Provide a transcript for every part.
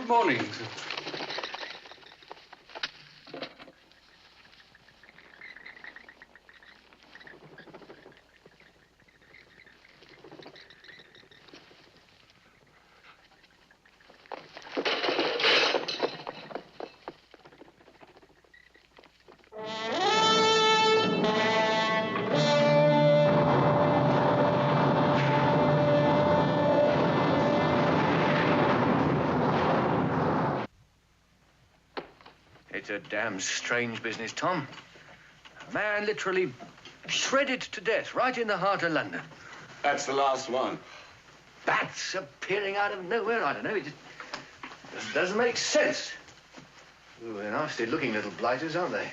Good morning. It's a damn strange business, Tom. A man literally shredded to death right in the heart of London. That's the last one. Bats appearing out of nowhere. I don't know. It just doesn't make sense. Ooh, they're nasty-looking little blighters, aren't they?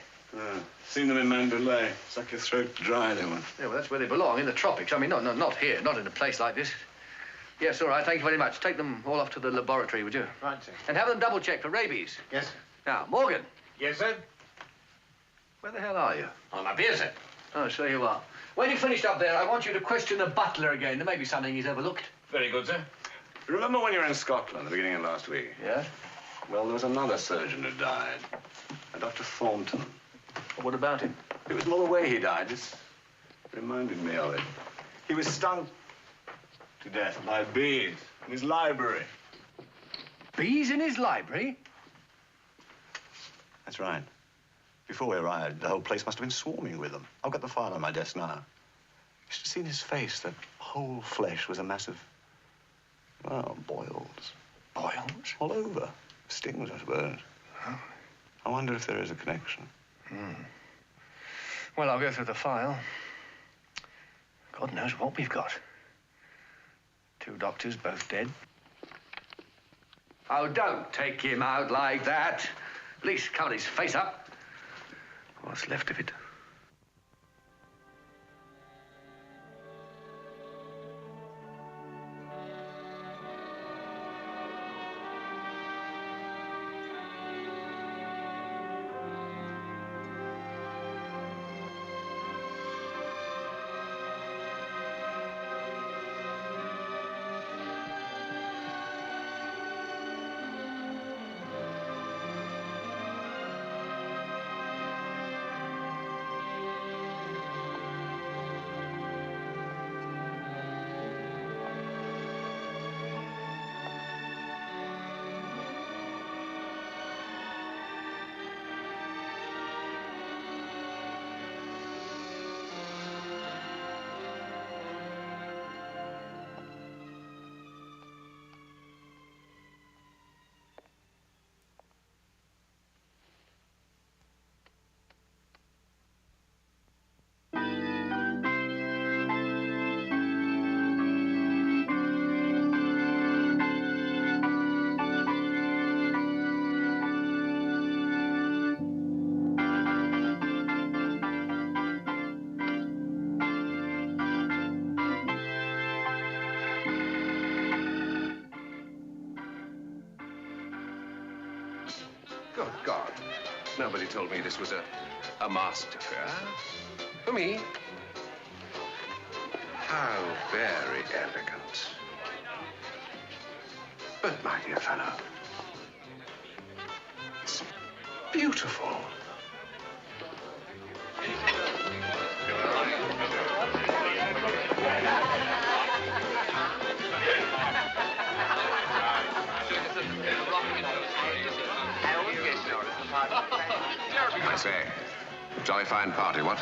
Seen them in Mandalay. Suck your throat dry, they were. Yeah, well, that's where they belong, in the tropics. I mean, not here, not in a place like this. Yes, all right, thank you very much. Take them all off to the laboratory, would you? Right, sir. And have them double-checked for rabies. Yes, sir. Now, Morgan. Yes, sir. Where the hell are you? I'm up here, sir. Oh, so you are. When you've finished up there, I want you to question the butler again. There may be something he's overlooked. Very good, sir. Remember when you were in Scotland at the beginning of last week? Yes? Well, there was another surgeon who died. A Dr. Thornton. Well, what about him? It was more the way he died. Just reminded me of it. He was stung to death by bees in his library. Bees in his library? That's right. Before we arrived, the whole place must have been swarming with them. I've got the file on my desk now. You should have seen his face. That whole flesh was a mass of, well, boils. Boils? All over. Stings, I suppose. Oh. I wonder if there is a connection. Well, I'll go through the file. God knows what we've got. 2 doctors, both dead. Oh, don't take him out like that. At least cover his face up. What's left of it? Good God. Nobody told me this was a masked affair. For me. How very elegant. But, my dear fellow, it's beautiful. I say, jolly fine party, what?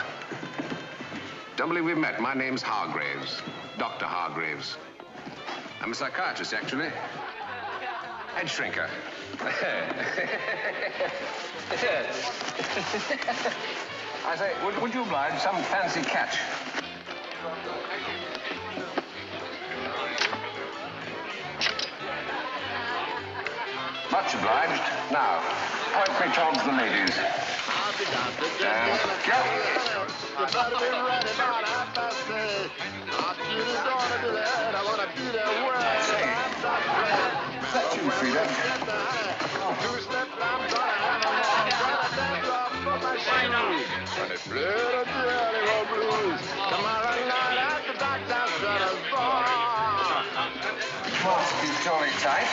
Don't believe we've met. My name's Hargraves, Dr. Hargraves. I'm a psychiatrist, actually. Head shrinker. I say, would you oblige some fancy catch? Much obliged. Now, point me towards the ladies. That's you, Frida. Must be jolly tight.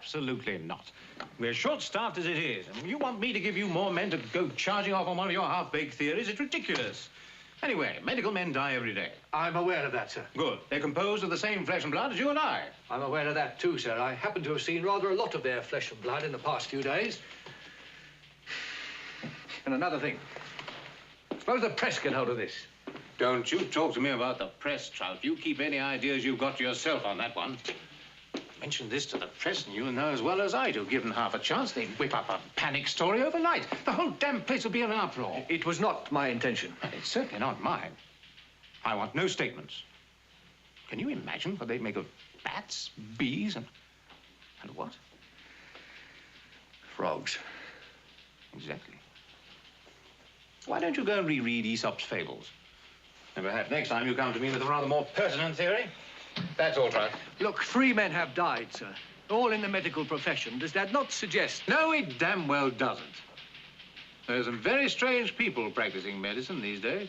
Absolutely not. We're short-staffed as it is, and you want me to give you more men to go charging off on one of your half-baked theories? It's ridiculous. Anyway, medical men die every day. I'm aware of that, sir. Good. They're composed of the same flesh and blood as you and I. I'm aware of that, too, sir. I happen to have seen rather a lot of their flesh and blood in the past few days. And another thing. Suppose the press get hold of this. Don't you talk to me about the press, Trout. You keep any ideas you've got to yourself on that one. Mention this to the press, and you'll know as well as I do. Given half a chance, they'd whip up a panic story overnight. The whole damn place will be in an uproar. It was not my intention. It's certainly not mine. I want no statements. Can you imagine what they'd make of bats, bees, and what? Frogs. Exactly. Why don't you go and reread Aesop's fables? And perhaps next time you come to me with a rather more pertinent theory. That's all right. Look, 3 men have died, sir. All in the medical profession. Does that not suggest... No, it damn well doesn't. There's some very strange people practicing medicine these days.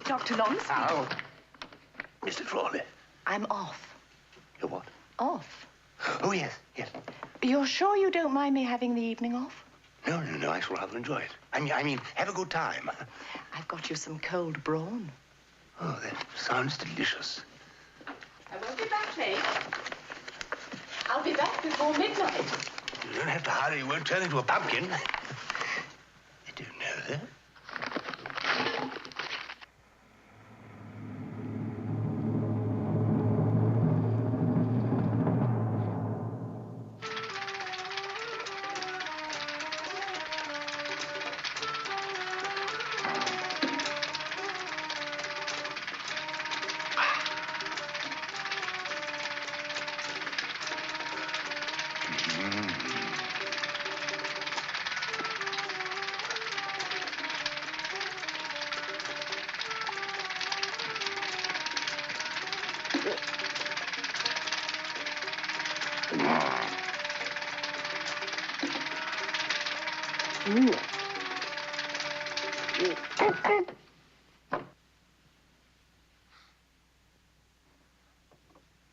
Dr. Longstreet. How? Mr. Frawley. I'm off. You're what? Off. Oh, yes, yes. You're sure you don't mind me having the evening off? No, I shall rather enjoy it. I mean, have a good time. I've got you some cold brawn. Oh, that sounds delicious. I won't be back late. I'll be back before midnight. You don't have to hurry. You won't turn into a pumpkin. I don't know that.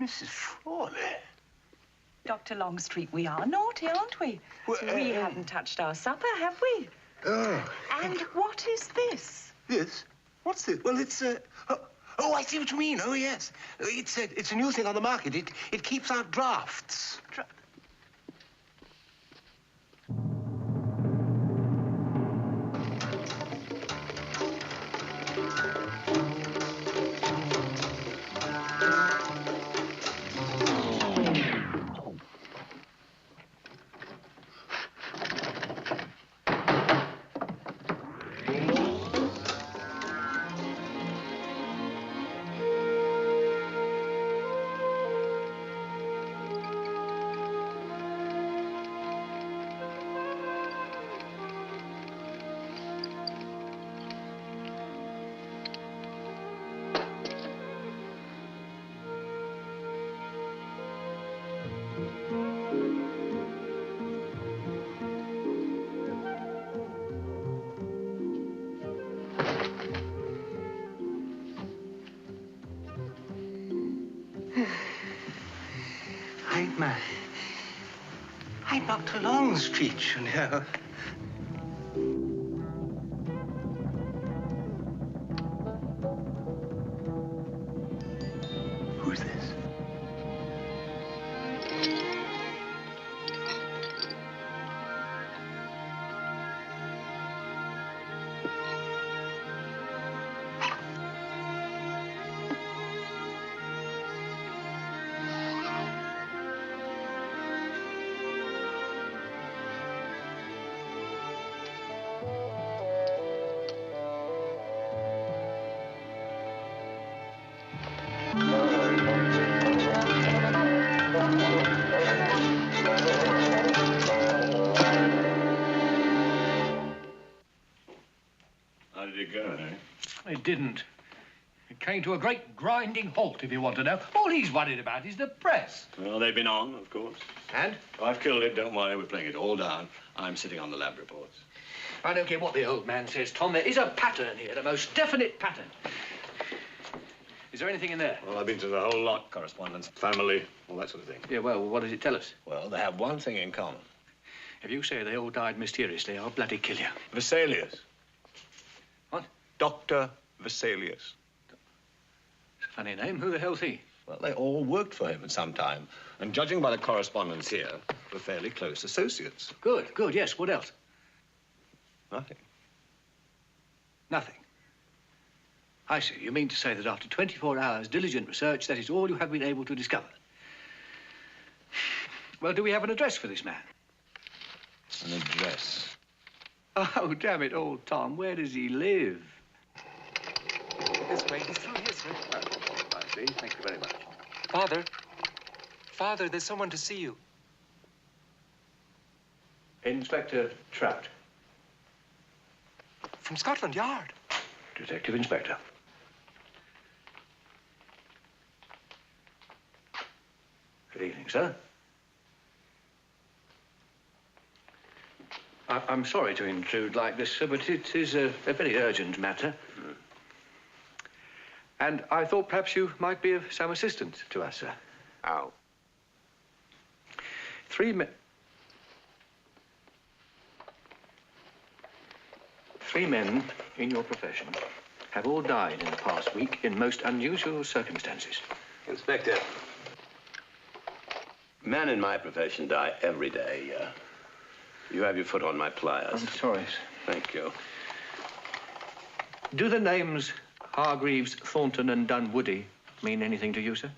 Mrs. Frawley. Dr. Longstreet, we are naughty, aren't we? Well, We haven't touched our supper, have we? Oh. And what is this? This? What's this? Well, it's oh, I see what you mean. Oh, yes. It's a new thing on the market. It keeps out drafts. I'm Dr. Longstreet, you know. Who's this? How did it go, eh? It didn't. It came to a great grinding halt, if you want to know. All he's worried about is the press. Well, they've been on, of course. And? I've killed it, don't worry, we're playing it all down. I'm sitting on the lab reports. I don't care what the old man says, Tom. There is a pattern here, the most definite pattern. Is there anything in there? Well, I've been to the whole lot, correspondence, family, all that sort of thing. Yeah, well, what does it tell us? Well, they have one thing in common. If you say they all died mysteriously, I'll bloody kill you. Vesalius. What? Dr. Vesalius. It's a funny name. Who the hell's he? Well, they all worked for him at some time. And judging by the correspondence here, were fairly close associates. Good, good, yes. What else? Nothing. Nothing. I see. You mean to say that after 24 hours diligent research, that is all you have been able to discover? Well, do we have an address for this man? An address? Oh, damn it all, Tom. Where does he live? This way. He's through here, sir. I see. Thank you very much. Father. Father, there's someone to see you. Inspector Trout. From Scotland Yard. Detective Inspector. Good evening, sir. I'm sorry to intrude like this, sir, but it is a very urgent matter. And I thought perhaps you might be of some assistance to us, sir. How? Three men in your profession have all died in the past week in most unusual circumstances. Inspector, men in my profession die every day. You have your foot on my pliers. I'm sorry, sir. Thank you. Do the names Hargreaves, Thornton, and Dunwoody mean anything to you, sir?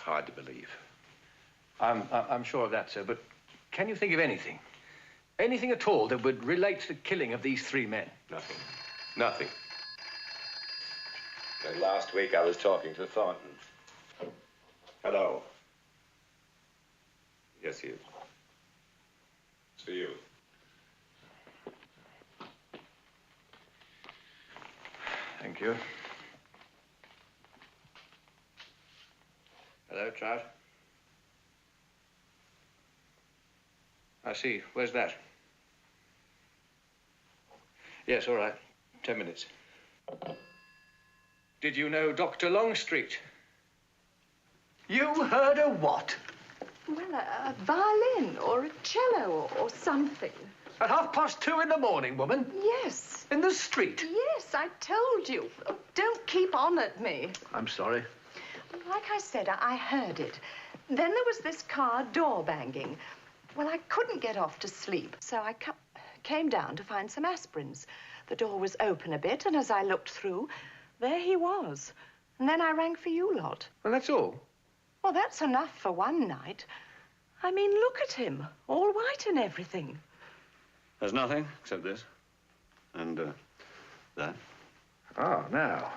Hard to believe. I'm sure of that, sir, but can you think of anything? Anything at all that would relate to the killing of these three men? Nothing. Nothing. Last week I was talking to Thornton. Hello. Yes, he is. It's for you. Thank you. Hello, Trout. I see. Where's that? Yes, all right. 10 minutes. Did you know Dr. Longstreet? You heard a what? Well, a violin or a cello or something. At 2:30 in the morning, woman? Yes. In the street? Yes, I told you. Oh, don't keep on at me. I'm sorry. Like I said, I heard it. Then there was this car door banging. Well, I couldn't get off to sleep, so I came down to find some aspirins. The door was open a bit, and as I looked through, there he was. And then I rang for you lot. Well, that's all. Well, that's enough for one night. I mean, look at him, all white and everything. There's nothing except this. And, that. Ah, now.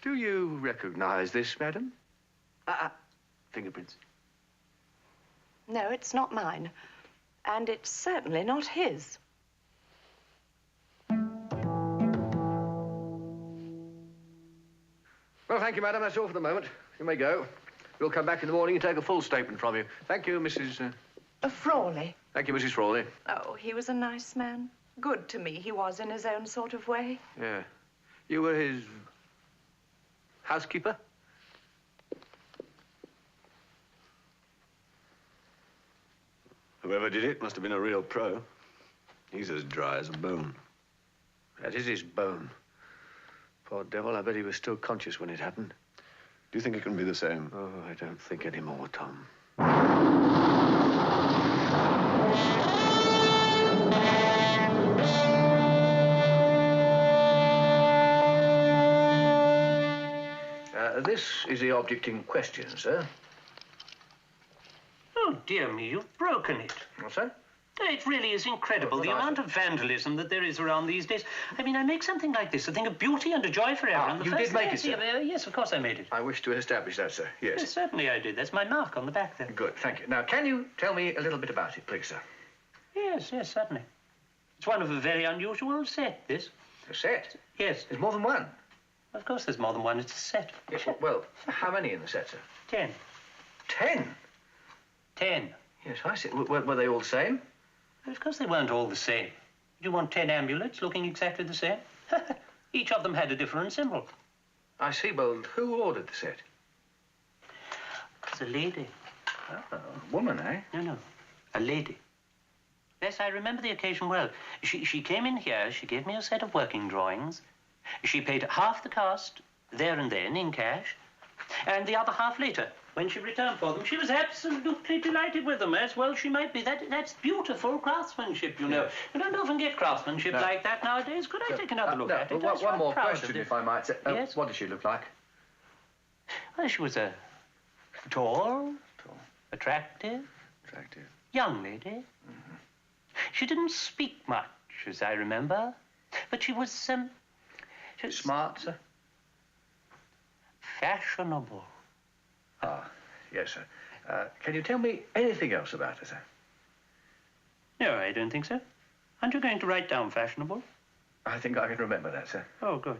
Do you recognize this, madam? Fingerprints. No, it's not mine. And it's certainly not his. Well, thank you, madam. That's all for the moment. You may go. We'll come back in the morning and take a full statement from you. Thank you, Mrs. Frawley. Thank you, Mrs. Frawley. Oh, he was a nice man. Good to me, he was in his own sort of way. Yeah. You were his housekeeper? Whoever did it must have been a real pro. He's as dry as a bone. That is his bone. Poor devil, I bet he was still conscious when it happened. Do you think it can be the same? Oh, I don't think anymore, Tom. This is the object in question, sir. Oh, dear me, you've broken it. What's that? It really is incredible, the amount of vandalism that there is around these days. I mean, I make something like this, a thing of beauty and a joy forever. Ah, and the you first did make thing I it, see sir? yes, of course I made it. I wish to establish that, sir. Yes. Yes, certainly I did. That's my mark on the back there. Good, thank you. Now, can you tell me a little bit about it, please, sir? Yes, yes, certainly. It's one of a very unusual set, this. A set? Yes. There's more than one? Of course there's more than one. It's a set. Yes, well, how many in the set, sir? 10. 10? 10. Yes, I see. Were they all the same? Well, of course they weren't all the same. You want 10 amulets looking exactly the same? Each of them had a different symbol. I see. Well, who ordered the set? It's a lady. Oh, a woman, eh? No. A lady. Yes, I remember the occasion well. She came in here, she gave me a set of working drawings. She paid half the cost there and then in cash, and the other half later, when she returned for them. She was absolutely delighted with them, as well she might be. That's beautiful craftsmanship, you know. You don't often get craftsmanship like that nowadays. Could I take another look at it? One more question, if I might say. Yes? What did she look like? Well, she was a tall, attractive, young lady. Mm-hmm. She didn't speak much, as I remember, but she was, smart, sir? Fashionable. Ah, yes, sir. Can you tell me anything else about her, sir? No, I don't think so. Aren't you going to write down fashionable? I think I can remember that, sir. Oh, good.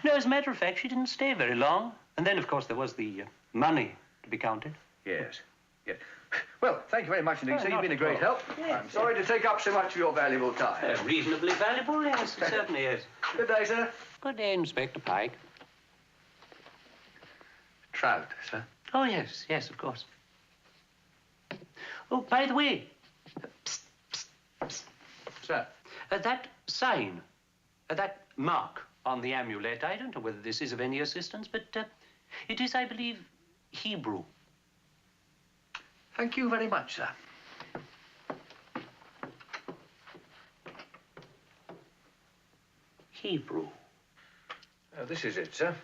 No, as a matter of fact, she didn't stay very long. And then, of course, there was the money to be counted. Yes. Well, thank you very much indeed, sir. You've been a great help. Yes, I'm sorry to take up so much of your valuable time. Reasonably valuable, yes, it certainly is. Good day, sir. Good day, Inspector Pike. Trout, sir. Oh, yes, of course. Oh, by the way, psst. Sir? That sign, that mark on the amulet, I don't know whether this is of any assistance, but it is, I believe, Hebrew. Thank you very much, sir. Hebrew. This is it, sir.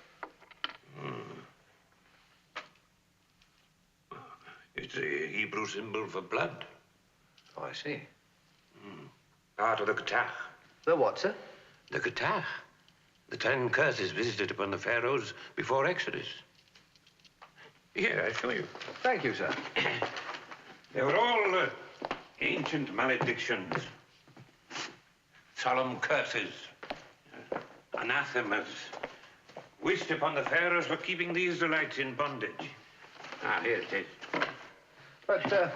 It's a Hebrew symbol for blood. Oh, I see. Part of the Katach. The what, sir? The Katach. The 10 curses visited upon the pharaohs before Exodus. Here, I show you. Thank you, sir. They were all ancient maledictions, solemn curses, anathemas, wished upon the pharaohs for keeping the Israelites in bondage. Ah, here it is. But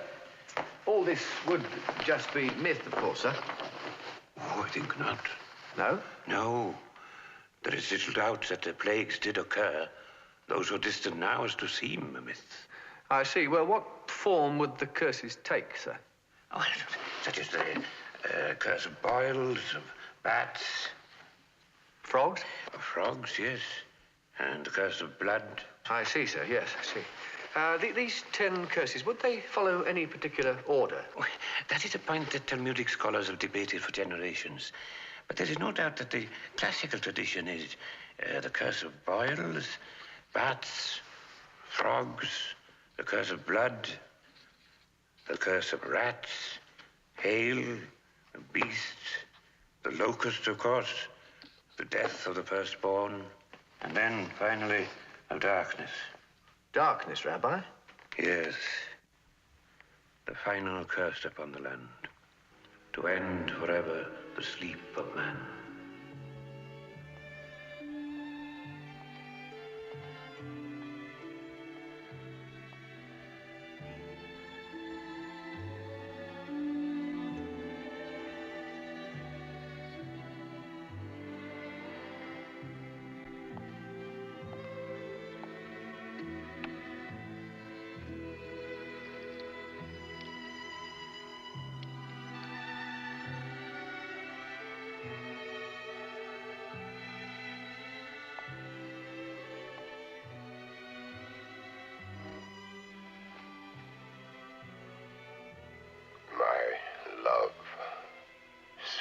all this would just be myth, of course, sir. Oh, think not. No? No. There is little doubt that the plagues did occur. Those who are distant now as to seem a myth. I see. Well, what form would the curses take, sir? Oh, such as the curse of boils, of bats. Frogs? Of frogs, yes. And the curse of blood. I see, sir. Yes, I see. These 10 curses, would they follow any particular order? Oh, that is a point that Talmudic scholars have debated for generations. But there is no doubt that the classical tradition is the curse of boils, bats, frogs, the curse of blood, the curse of rats, hail, beasts, the locust, of course, the death of the firstborn, and then, finally, of darkness. Darkness, Rabbi? Yes. The final curse upon the land, to end forever the sleep of man.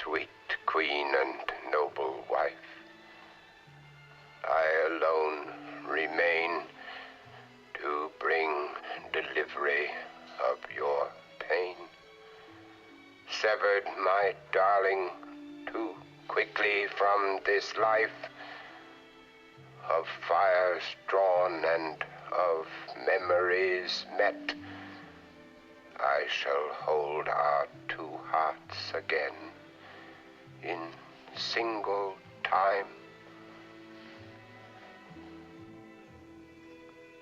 Sweet queen and noble wife, I alone remain to bring delivery of your pain. Severed my darling too quickly from this life, of fires drawn and of memories met, I shall hold our two hearts again in single time.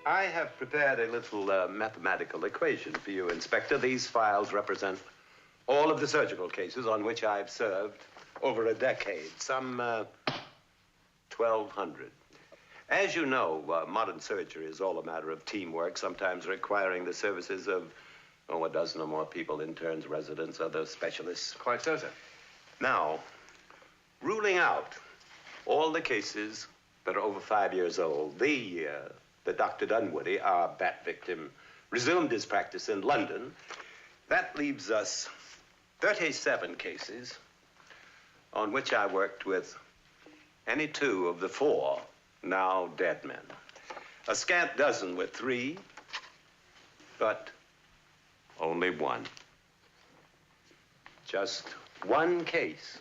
I have prepared a little mathematical equation for you, Inspector. These files represent all of the surgical cases on which I've served over a decade, some 1,200. As you know, modern surgery is all a matter of teamwork, sometimes requiring the services of, a dozen or more people, interns, residents, other specialists. Quite so, sir. Now, ruling out all the cases that are over 5 years old, the Dr. Dunwoody, our bat victim, resumed his practice in London. That leaves us 37 cases on which I worked with any two of the 4 now dead men. A scant dozen with 3, but only 1. Just 1 case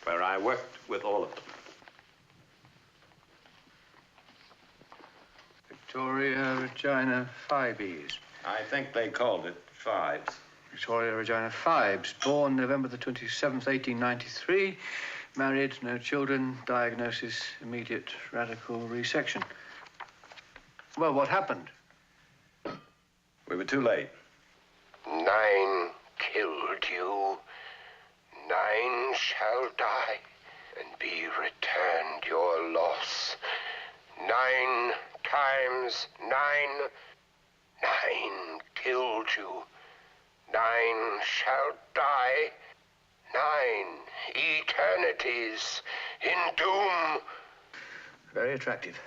where I worked with all of them. Victoria Regina Phibes. I think they called it Phibes. Victoria Regina Phibes, born November the 27th, 1893. Married, no children. Diagnosis, immediate radical resection. Well, what happened? We were too late. 9 killed you. 9 shall die and be returned your loss. 9 times 9. 9 killed you. 9 shall die. 9 eternities in doom. Very attractive.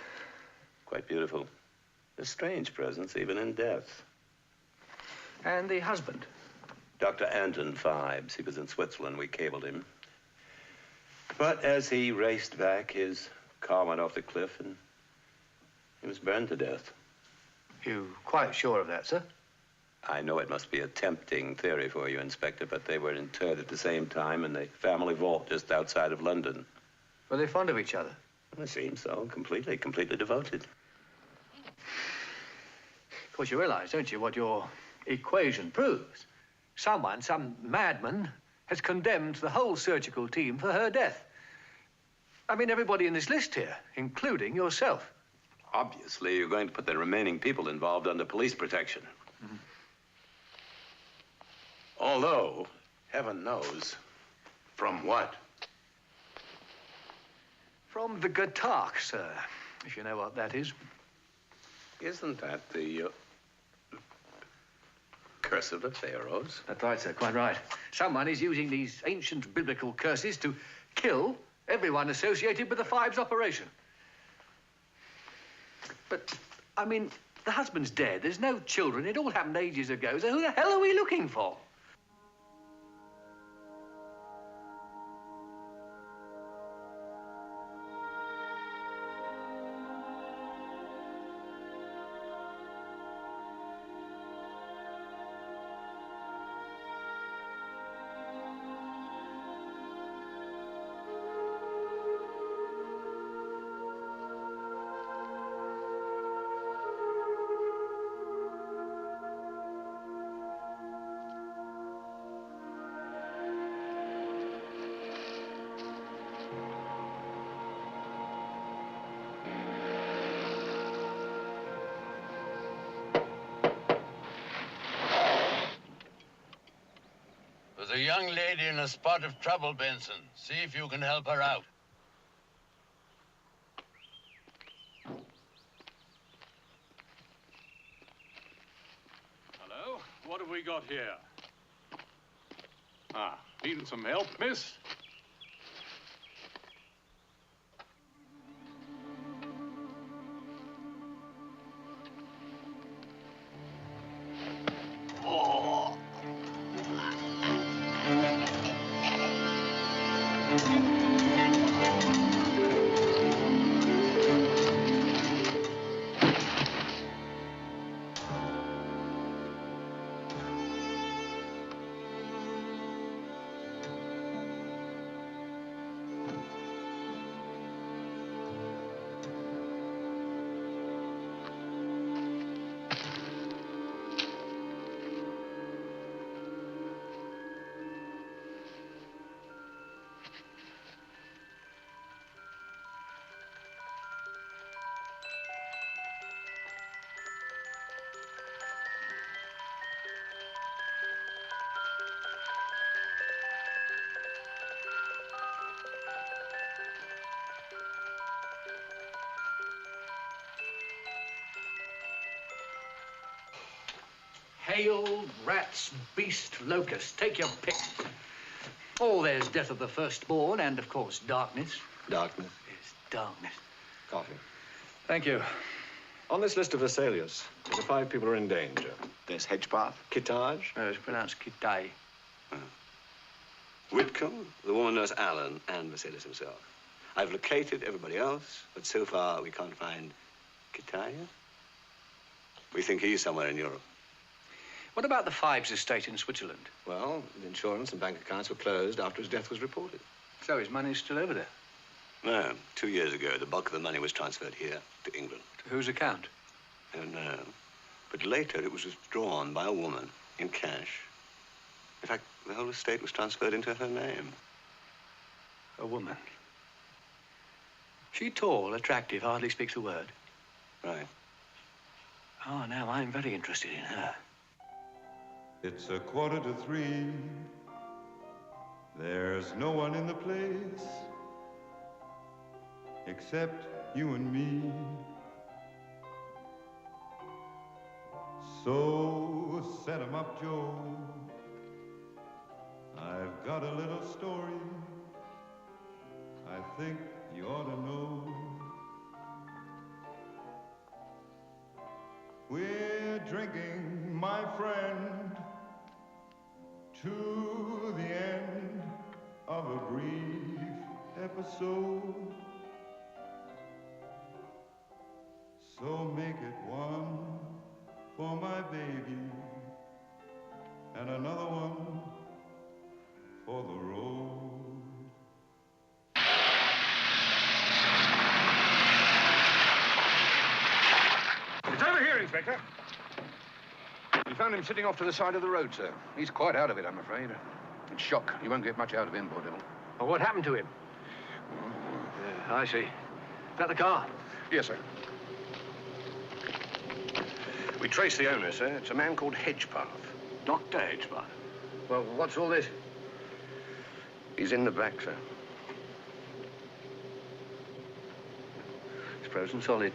Quite beautiful. A strange presence, even in death. And the husband? Dr. Anton Phibes. He was in Switzerland. We cabled him. But as he raced back, his car went off the cliff and he was burned to death. You quite sure of that, sir? I know it must be a tempting theory for you, Inspector, but they were interred at the same time in the family vault just outside of London. Were they fond of each other? Well, it seems so. Completely devoted. Of course, you realize, don't you, what your equation proves? Someone, some madman, has condemned the whole surgical team for her death. I mean, everybody in this list here, including yourself. Obviously, you're going to put the remaining people involved under police protection. Mm-hmm. Although, Heaven knows. From what? From the gothic, sir, if you know what that is. Isn't that the curse of the pharaohs? That's right, sir, quite right. Someone is using these ancient biblical curses to kill everyone associated with the Phibes operation. But, I mean, the husband's dead. There's no children. It all happened ages ago. So who the hell are we looking for? There's a young lady in a spot of trouble, Benson. See if you can help her out. Hello? What have we got here? Ah, needing some help, miss? Hail, rats, beast, locust. Take your pick. Oh, there's death of the firstborn and, of course, darkness. Darkness? Yes, darkness. Coffee. Thank you. On this list of Vesalius, there are 5 people who are in danger. There's Hedgepath. Kitaj. No, it's pronounced Kitai. Whitcomb, the woman nurse Allen, and Vesalius himself. I've located everybody else, but so far we can't find Kitaya. We think he's somewhere in Europe. What about the Phibes estate in Switzerland? Well, the insurance and bank accounts were closed after his death was reported. So his money's still over there? No. 2 years ago, the bulk of the money was transferred here to England. To whose account? I don't know. But later, it was withdrawn by a woman in cash. In fact, the whole estate was transferred into her name. A woman? She tall, attractive, hardly speaks a word. Right. Oh, now I'm very interested in her. It's 2:45. There's no one in the place except you and me. So set 'em up, Joe. I've got a little story I think you ought to know. We're drinking, my friend, to the end of a brief episode. So make it one for my baby and another one for the road. It's over here, Inspector. We found him sitting off to the side of the road, sir. He's quite out of it, I'm afraid. It's shock. You won't get much out of him, poor devil. Well, what happened to him? I see. Is that the car? Yes, sir. We traced the owner, sir. It's a man called Hedgepath. Dr. Hedgepath. Well, what's all this? He's in the back, sir. It's frozen solid.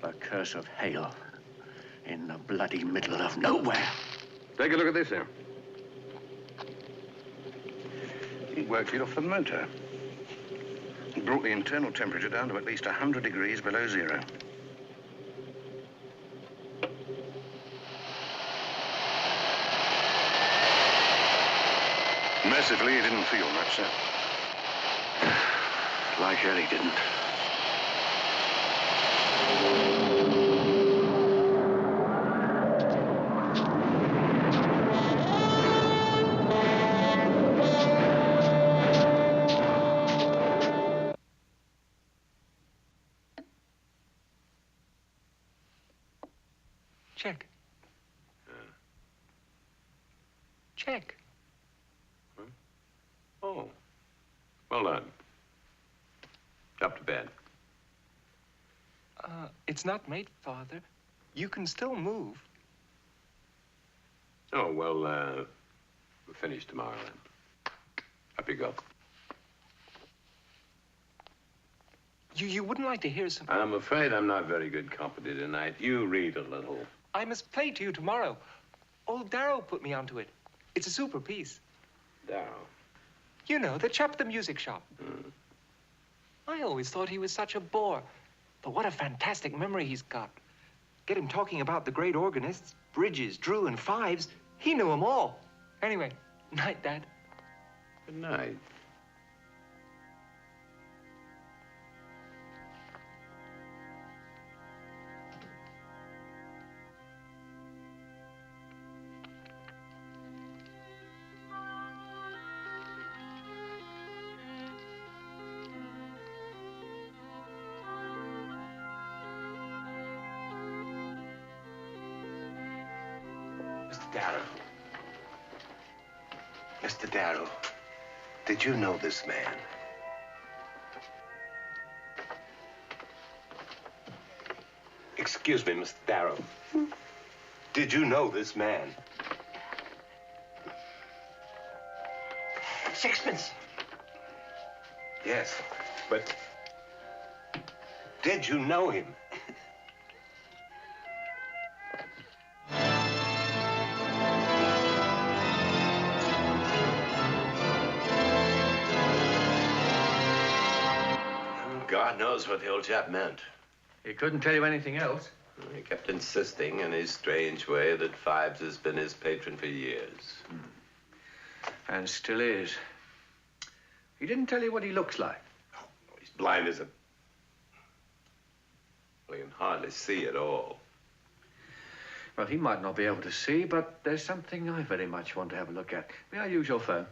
A curse of hail in the bloody middle of nowhere. Take a look at this here. He worked it off the motor. He brought the internal temperature down to at least 100 degrees below zero. Mercifully, he didn't feel much, sir. Like hell, he didn't. Check. Check. Huh? Oh. Well done. Up to bed. It's not made, Father. You can still move. Oh, well, we'll finish tomorrow then. Up you go. You wouldn't like to hear some... I'm afraid I'm not very good company tonight. You read a little. I must play to you tomorrow. Old Darrow put me onto it. It's a super piece. Darrow? You know, the chap at the music shop. I always thought he was such a bore. But what a fantastic memory he's got. Get him talking about the great organists, Bridges, Drew, and Phibes. He knew them all. Anyway, night, Dad. Good night. Mr. Darrow, did you know this man? Excuse me, Mr. Darrow. Did you know this man? Sixpence. Yes, but did you know him? God knows what the old chap meant. He couldn't tell you anything else. He kept insisting in his strange way that Phibes has been his patron for years. And still is. He didn't tell you what he looks like. Oh, he's blind as a... Well, he can hardly see at all. Well, he might not be able to see, but there's something I very much want to have a look at. May I use your phone?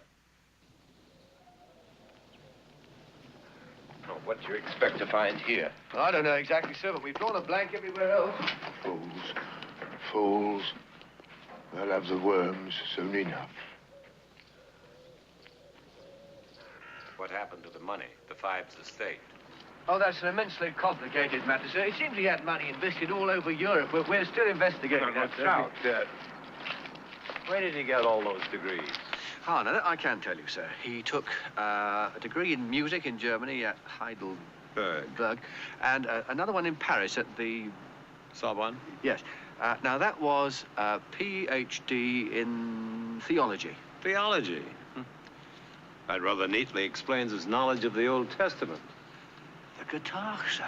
Oh, what do you expect to find here? I don't know exactly, sir, but we've drawn a blank everywhere else. Fools. Fools. They'll have the worms soon enough. What happened to the money, the Phibes estate? Oh, that's an immensely complicated matter, sir. It seems he had money invested all over Europe, but we're still investigating that, sir. Where did he get all those degrees? Oh, no, I can tell you, sir. He took a degree in music in Germany at Heidelberg, and another one in Paris at the... Sorbonne? Yes. Now, that was a PhD in theology. Theology? That rather neatly explains his knowledge of the Old Testament. The guitar, sir.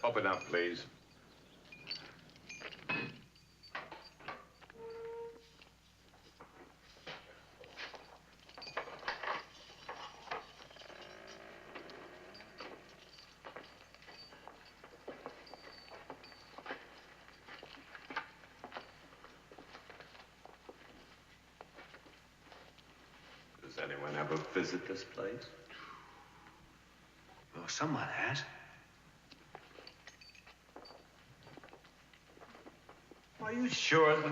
Open up, please. Does anyone ever visit this place? Well, someone has. Are you sure that...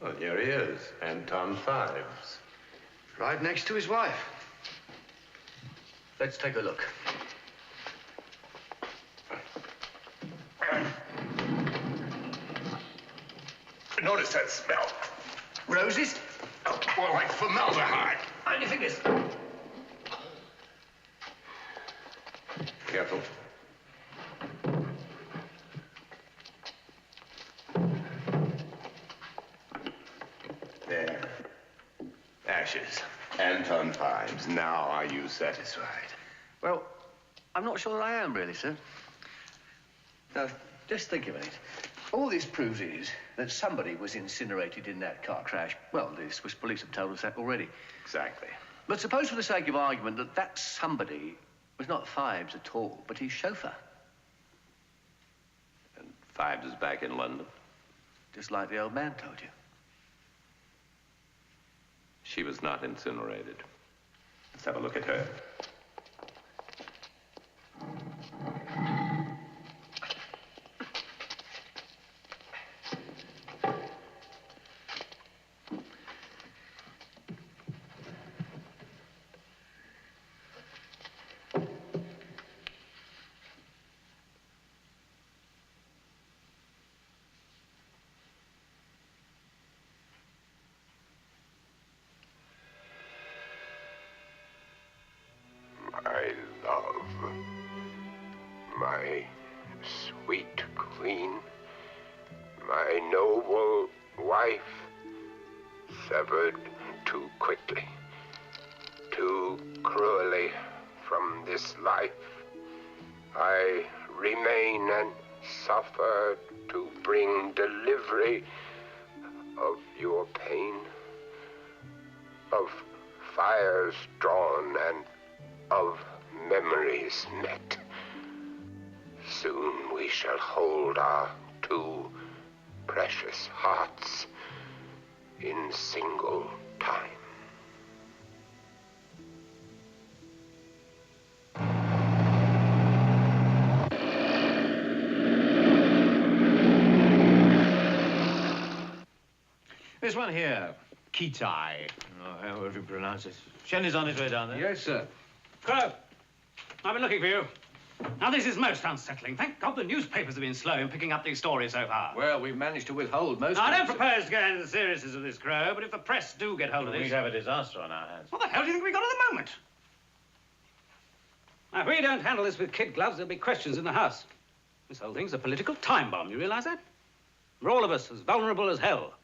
Well, here he is, Anton Phibes. Right next to his wife. Let's take a look. Notice that smell. Roses? Oh, more like formaldehyde. On your fingers. Careful. There. Ashes. Anton Phibes. Now, are you satisfied? Well, I'm not sure I am, really, sir. Now, just think a minute. All this proves is that somebody was incinerated in that car crash. Well, the Swiss police have told us that already. Exactly. But suppose, for the sake of argument, that that somebody was not Phibes at all, but his chauffeur. And Phibes is back in London? Just like the old man told you. She was not incinerated. Let's have a look at her. My love, my sweet queen, my noble wife, severed too quickly, too cruelly from this life. I remain and suffer to bring delivery of your pain, of fires drawn and of memories met. Soon we shall hold our two precious hearts in single time. This one here, Kitai, or however you pronounce it. Shen is on his way down there. Yes, sir. Crow, I've been looking for you. Now, this is most unsettling. Thank God the newspapers have been slow in picking up these stories so far. Well, we've managed to withhold most Now, of I don't them. propose to go into the seriousness of this, Crow, but if the press do get hold of this... We'd have a disaster on our hands. What the hell do you think we got at the moment? Now, if we don't handle this with kid gloves, there'll be questions in the House. This whole thing's a political time bomb, you realize that? We're all of us as vulnerable as hell.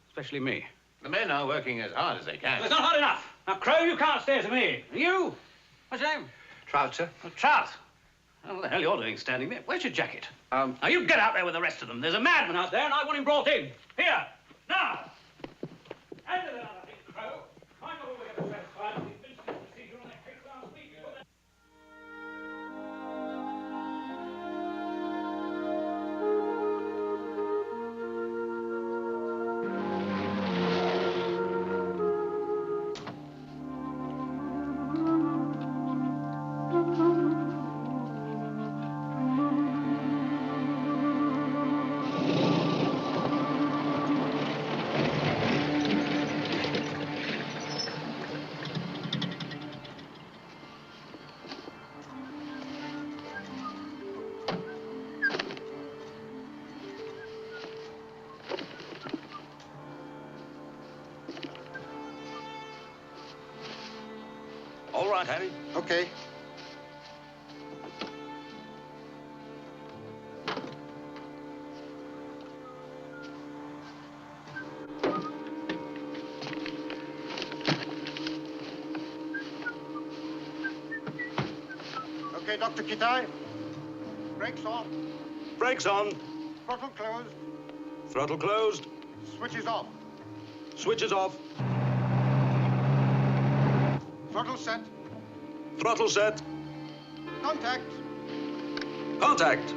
Especially me. The men are working as hard as they can. It's not hard enough. Now, Crow, you can't stare to me. And you? What's your name? Trout, sir. Oh, Trout. What the hell you're doing standing there? Where's your jacket? Now, you get out there with the rest of them. There's a madman out there, and I want him brought in. Here. Now. Hand it out, Crow. I'm not altogether satisfied with the Vincent procedure on that case last week. All right, Harry. Okay. Okay, Dr. Kitai. Brakes on. Brakes on. Throttle closed. Throttle closed. Switches off. Switches off. Throttle set. Throttle set. Contact. Contact.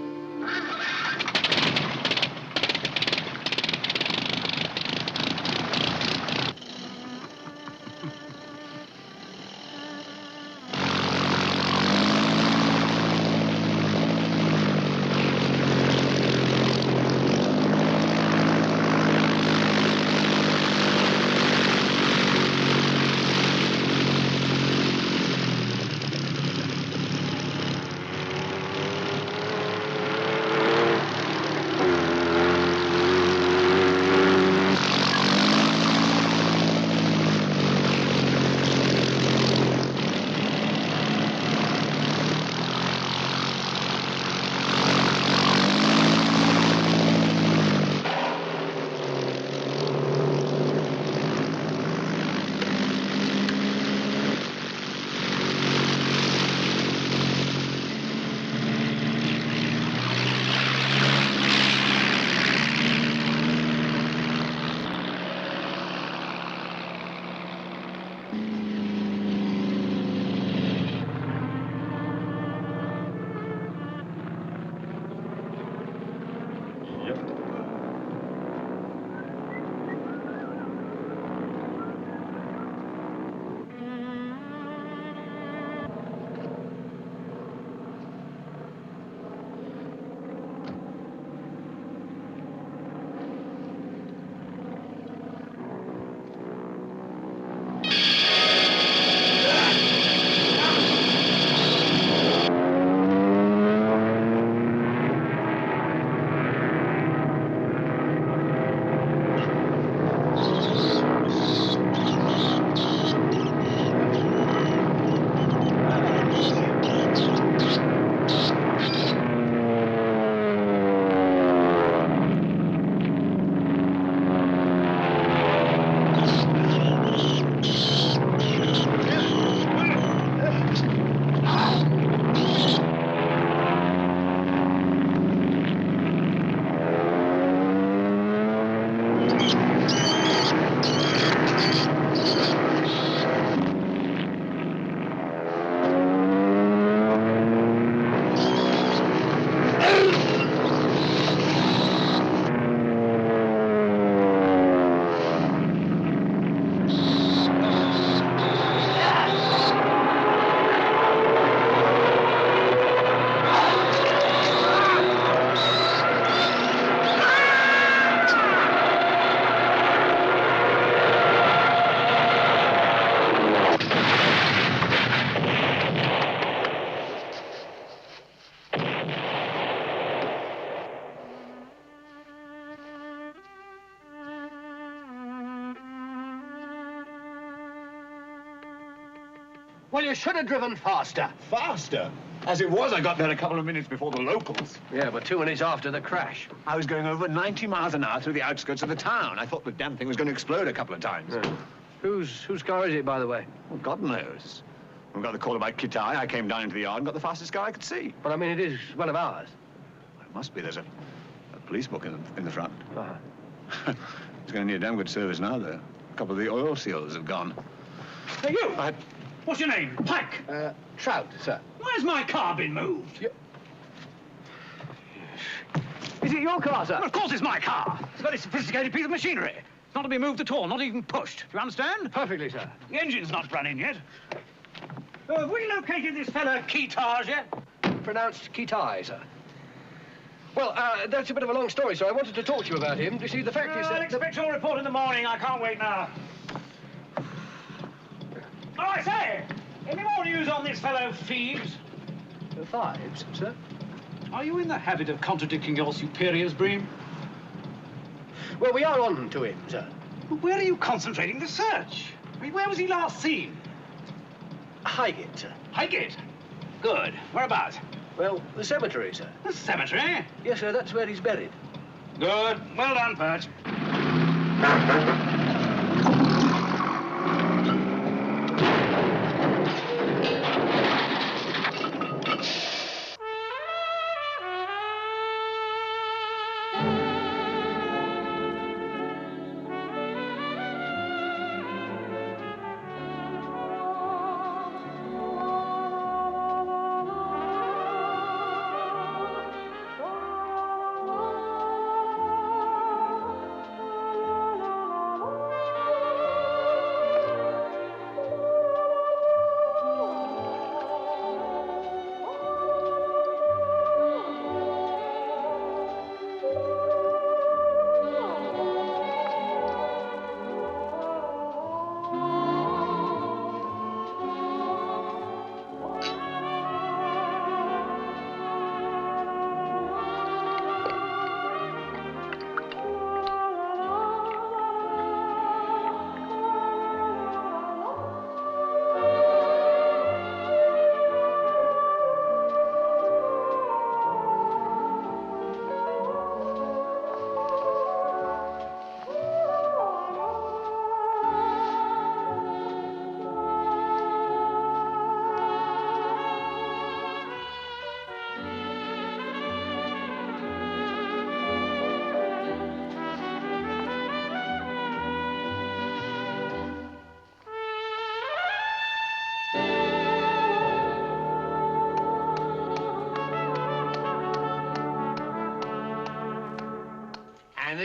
Well, you should have driven faster. Faster? As it was, I got there a couple of minutes before the locals. Yeah, but 2 minutes after the crash. I was going over 90 miles an hour through the outskirts of the town. I thought the damn thing was going to explode a couple of times. Yeah. Whose car is it, by the way? Well, God knows. We got the call about Kitai. I came down into the yard and got the fastest car I could see. But, I mean, it is one of ours. Well, it must be. There's a police book in the front. Uh-huh. It's going to need a damn good service now, though. A couple of the oil seals have gone. Hey, you! What's your name? Pike? Trout, sir. Where's my car been moved? Is it your car, sir? Well, of course it's my car. It's a very sophisticated piece of machinery. It's not to be moved at all, not even pushed. Do you understand? Perfectly, sir. The engine's not running yet. Have we located this fellow Kitaj yet? Pronounced Kitai, sir. Well, that's a bit of a long story, sir. I wanted to talk to you about him. You see, the fact is that... I'll expect your report in the morning. I can't wait now. Oh, I say! Any more news on this fellow Phibes? Phibes, sir? Are you in the habit of contradicting your superiors, Bream? Well, we are on to him, sir. Well, where are you concentrating the search? I mean, where was he last seen? Highgate, sir. Highgate? Good. Whereabouts? Well, the cemetery, sir. The cemetery? Yes, sir, that's where he's buried. Good. Well done, Perch.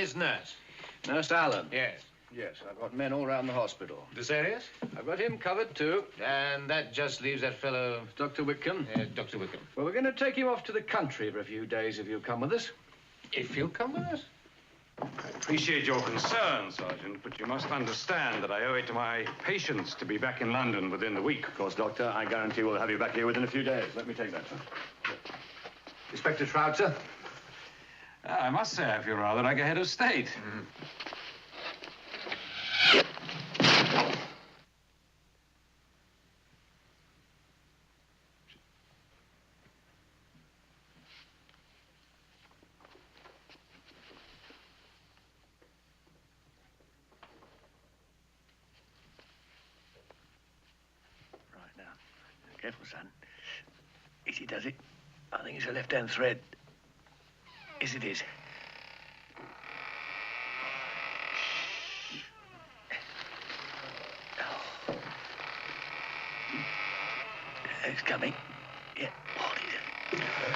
this nurse? Nurse Allen? Yes. Yes, I've got men all round the hospital. Serious? I've got him covered, too. And that just leaves that fellow... Dr. Whitcomb? Dr. Whitcomb. Well, we're going to take him off to the country for a few days if you'll come with us. If you'll come with us? I appreciate your concern, Sergeant, but you must understand that I owe it to my patients to be back in London within the week. Of course, Doctor. I guarantee we'll have you back here within a few days. Let me take that, sir. Inspector Trout, sir? I must say, I feel rather like a head of state. Careful, son. Easy does it. I think it's a left-hand thread. Yes, it is. It's coming. Yeah.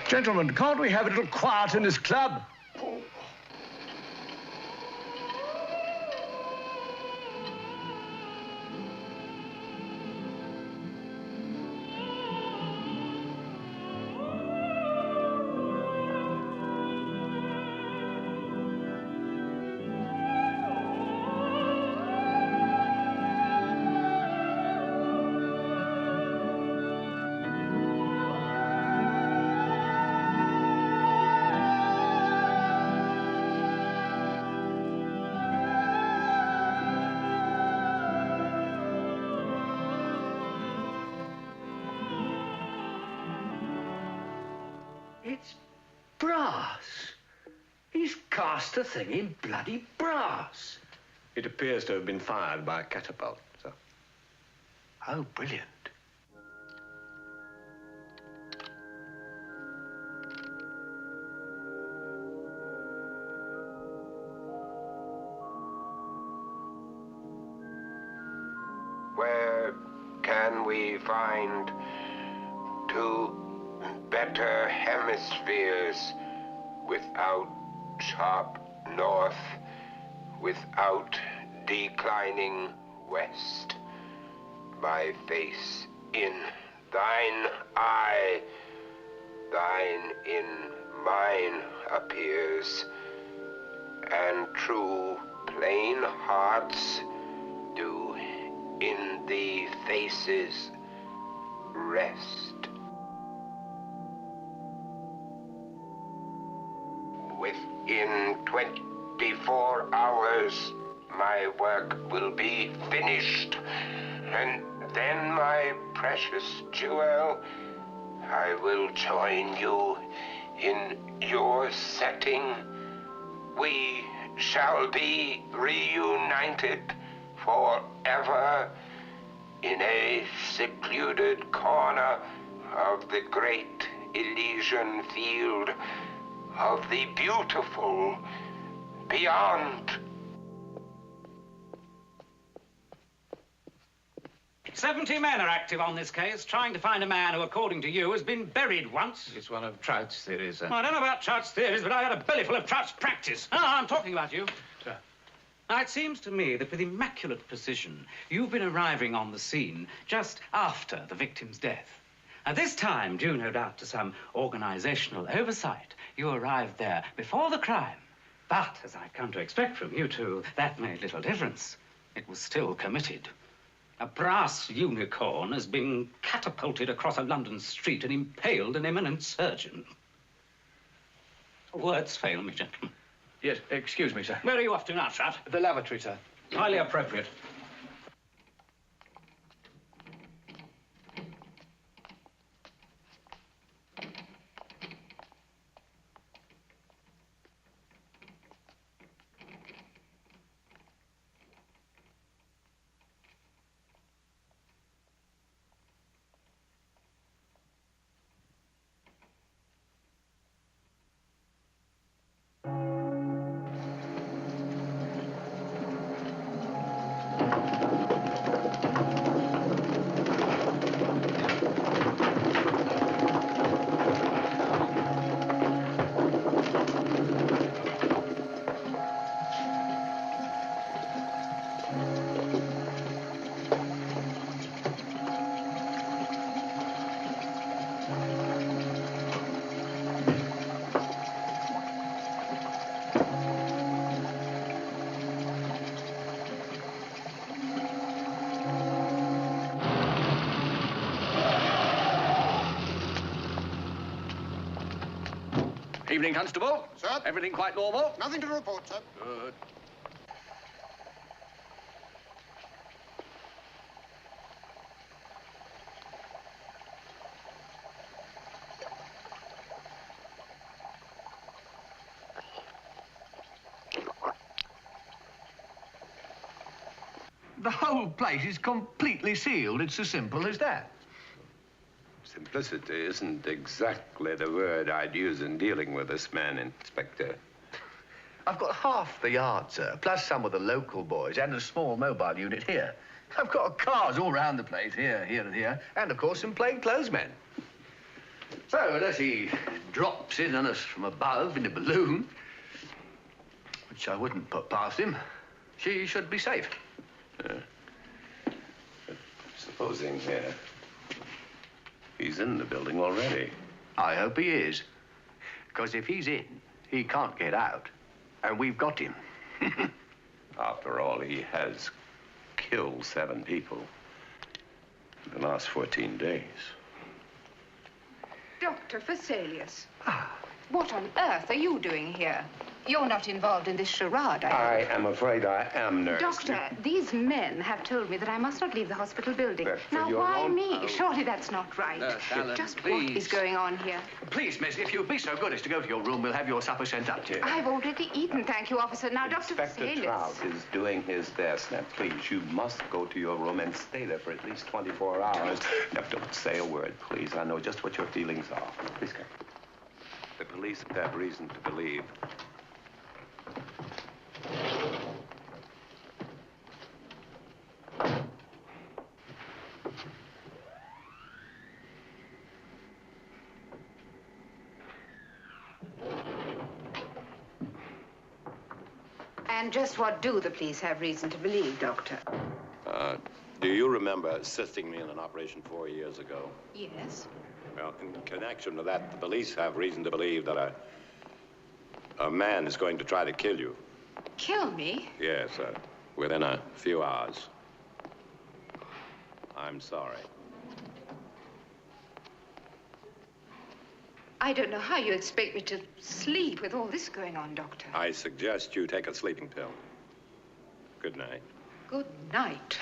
Gentlemen, can't we have a little quiet in this club? It's brass. He's cast the thing in bloody brass. It appears to have been fired by a catapult, sir. Oh, brilliant. Where can we find two better hemispheres without sharp north, without declining west? My face in thine eye, thine in mine appears, and true plain hearts do in thee faces rest. Within 24 hours, my work will be finished, and then, my precious jewel, I will join you in your setting. We shall be reunited forever in a secluded corner of the great Elysian field of the beautiful beyond. 70 men are active on this case, trying to find a man who, according to you, has been buried once. It's one of Trout's theories, sir. Well, I don't know about Trout's theories, but I had a bellyful of Trout's practice. Ah, I'm talking about you. Sir. Now, it seems to me that with immaculate precision, you've been arriving on the scene just after the victim's death. At this time, due no doubt to some organizational oversight, you arrived there before the crime. But, as I've come to expect from you two, that made little difference. It was still committed. A brass unicorn has been catapulted across a London street and impaled an eminent surgeon. Words fail me, gentlemen. Yes, excuse me, sir. Where are you off to now, Trout? The lavatory, sir. Highly appropriate. Evening, Constable. Sir? Everything quite normal? Nothing to report, sir. Good. The whole place is completely sealed. It's as simple as that. Simplicity isn't exactly the word I'd use in dealing with this man, Inspector. I've got half the yard, sir, plus some of the local boys and a small mobile unit here. I've got cars all round the place, here, here, and here, and, of course, some plainclothes men. So, unless he drops in on us from above in a balloon, which I wouldn't put past him, she should be safe. Supposing he's in the building already. I hope he is. Because if he's in, he can't get out. And we've got him. After all, he has killed 7 people in the last 14 days. Dr. Vesalius. What on earth are you doing here? You're not involved in this charade, I am afraid I am, nurse. Doctor, these men have told me that I must not leave the hospital building. Now, your why own- me? Oh. Surely that's not right. Nurse Allen, Just please. what is going on here? Please, miss, if you'd be so good as to go to your room, we'll have your supper sent up to you. I've already eaten, thank you, officer. Now, Dr. Inspector Vesalius. Trout is doing his best. Now, please, you must go to your room and stay there for at least 24 hours. Now, don't say a word, please. I know just what your feelings are. Please come. The police have reason to believe. And just what do the police have reason to believe, Doctor? Do you remember assisting me in an operation 4 years ago? Yes. Well, in connection with that, the police have reason to believe that a man is going to try to kill you. Kill me? Yes, within a few hours. I'm sorry. I don't know how you expect me to sleep with all this going on, Doctor. I suggest you take a sleeping pill. Good night. Good night.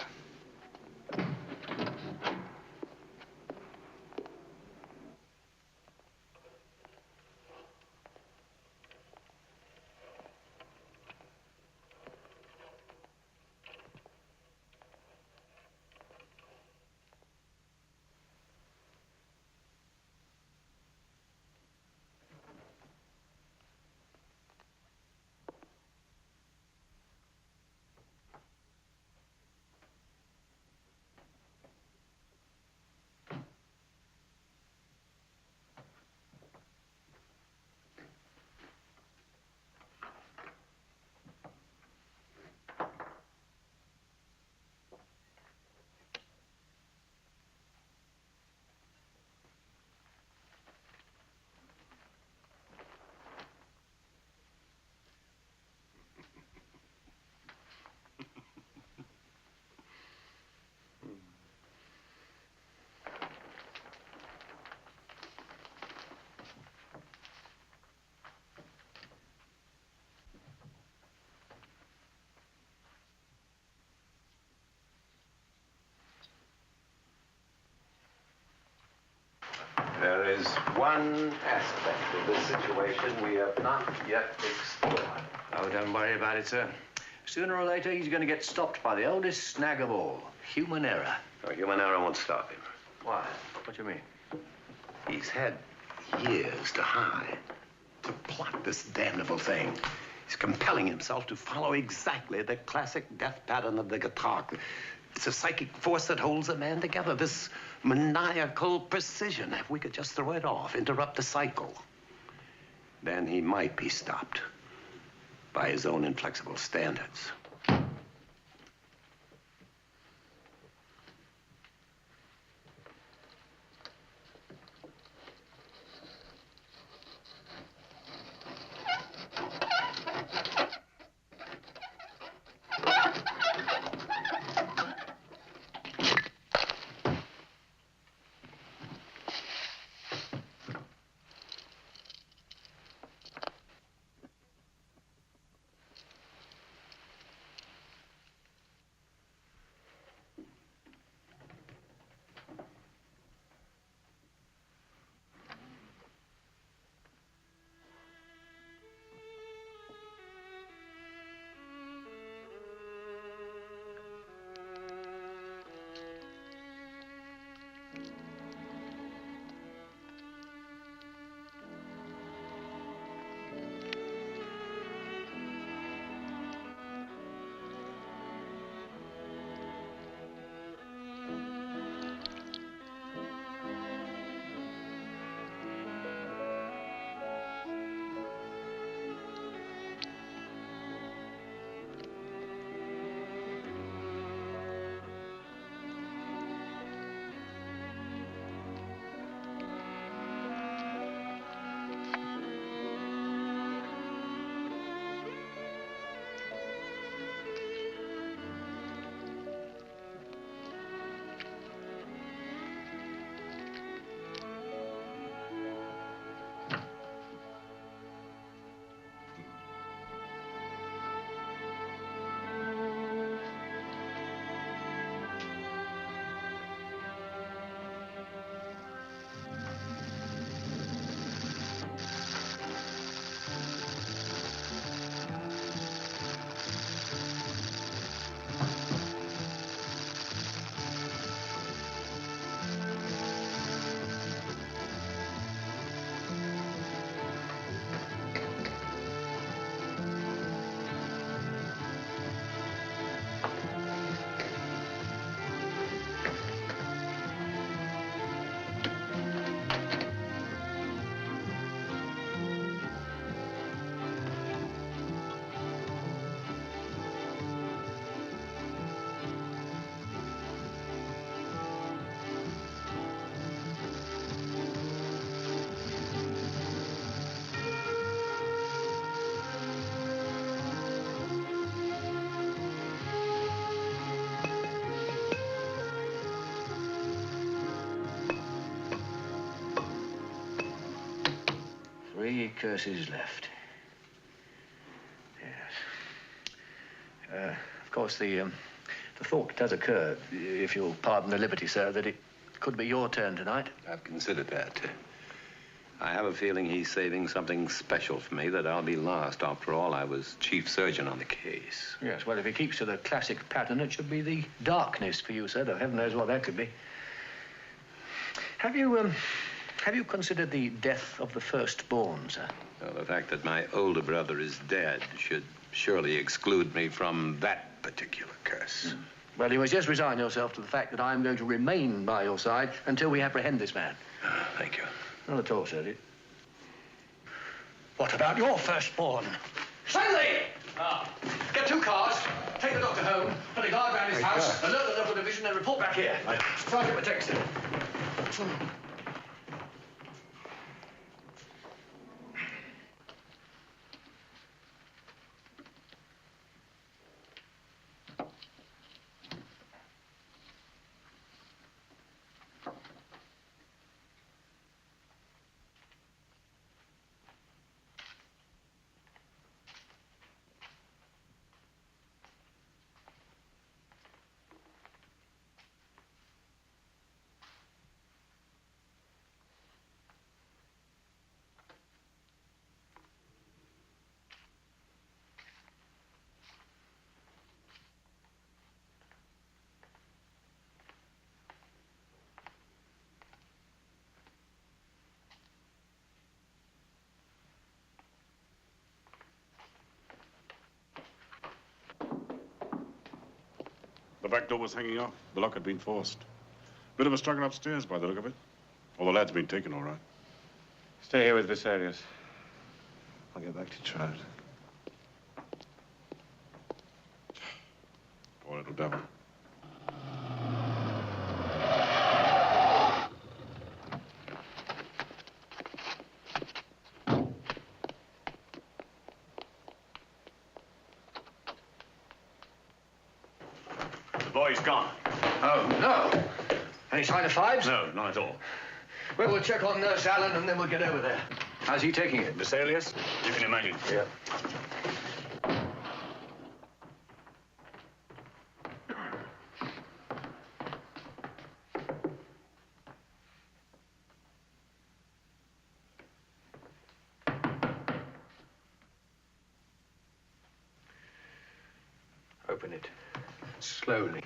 There is one aspect of this situation we have not yet explored. Oh, don't worry about it, sir. Sooner or later, he's going to get stopped by the oldest snag of all, human error. No, human error won't stop him. Why? What do you mean? He's had years to hide, to plot this damnable thing. He's compelling himself to follow exactly the classic death pattern of the guitar. It's a psychic force that holds a man together, this maniacal precision. If we could just throw it off, interrupt the cycle, then he might be stopped by his own inflexible standards. many curses left. Yes. Of course, the thought does occur, if you'll pardon the liberty, sir, that it could be your turn tonight. I've considered that. I have a feeling he's saving something special for me, that I'll be last. After all, I was chief surgeon on the case. Yes, well, if he keeps to the classic pattern, it should be the darkness for you, sir, though heaven knows what that could be. Have you considered the death of the firstborn, sir? Well, the fact that my older brother is dead should surely exclude me from that particular curse. Well, you must just resign yourself to the fact that I'm going to remain by your side until we apprehend this man. Thank you. Not at all, sir. What about your firstborn? Stanley! Get 2 cars, take the doctor home, put a guard round his house, alert the local division, and report back here. Sergeant McTexter. The back door was hanging off. The lock had been forced. Bit of a struggle upstairs by the look of it. All the lad's been taken, all right. Stay here with Vesalius. I'll get back to Trout. Poor little devil. The boy's gone. Oh, no. Any sign of Phibes? No, not at all. Well, we'll check on Nurse Allen and then we'll get over there. How's he taking it? Vesalius? You can imagine. Yeah. Open it. Slowly.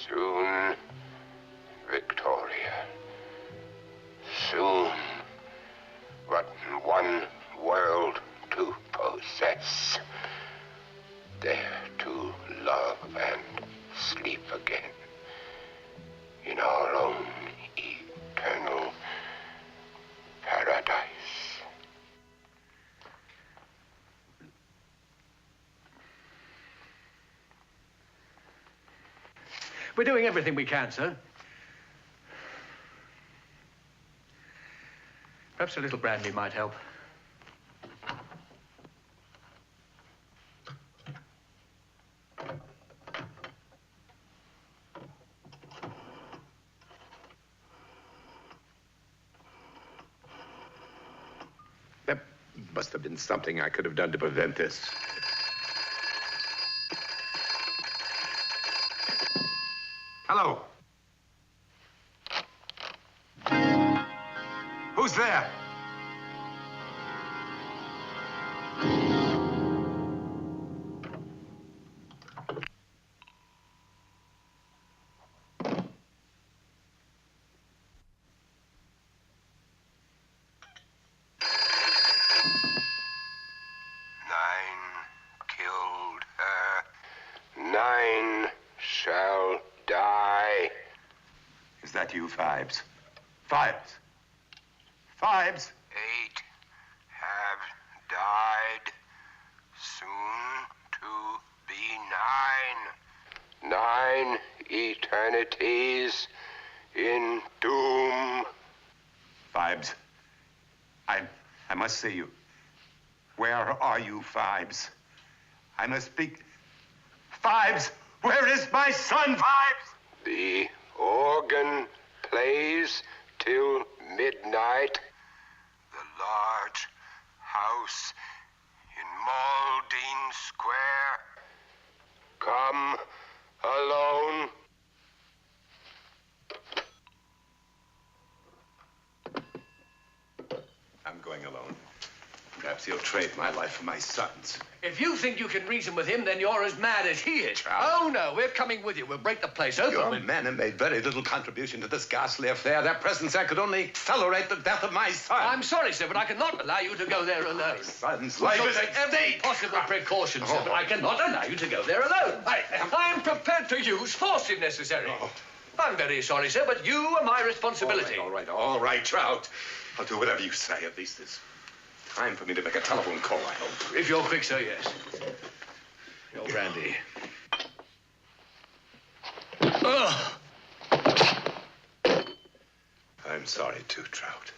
Soon, Victoria. Soon, but one world to possess. There to love and sleep again. In our own eternal paradise. We're doing everything we can, sir. Perhaps a little brandy might help. There must have been something I could have done to prevent this. Hello. Who's there? ask you, Phibes. Phibes. Phibes. 8 have died, soon to be 9. 9 eternities in doom. Phibes, I must see you. Where are you, Phibes? I must speak. Phibes, where is my son, Phibes? The organ plays till midnight. The large house in Maldine Square. Come alone. I'm going alone. Perhaps he'll trade my life for my son's. If you think you can reason with him, then you're as mad as he is. Oh, no, we're coming with you. We'll break the place open. Your men have made very little contribution to this ghastly affair. Their presence there could only accelerate the death of my son. I'm sorry, sir, but I cannot allow you to go there alone. My son's life We'll is take every possible precaution, sir, but I cannot allow you to go there alone. I'm prepared to use force if necessary. I'm very sorry, sir, but you are my responsibility. All right, Trout. I'll do whatever you say. At least it's time for me to make a telephone call, I hope. If you're quick, sir, yes. Your brandy. I'm sorry, too, Trout.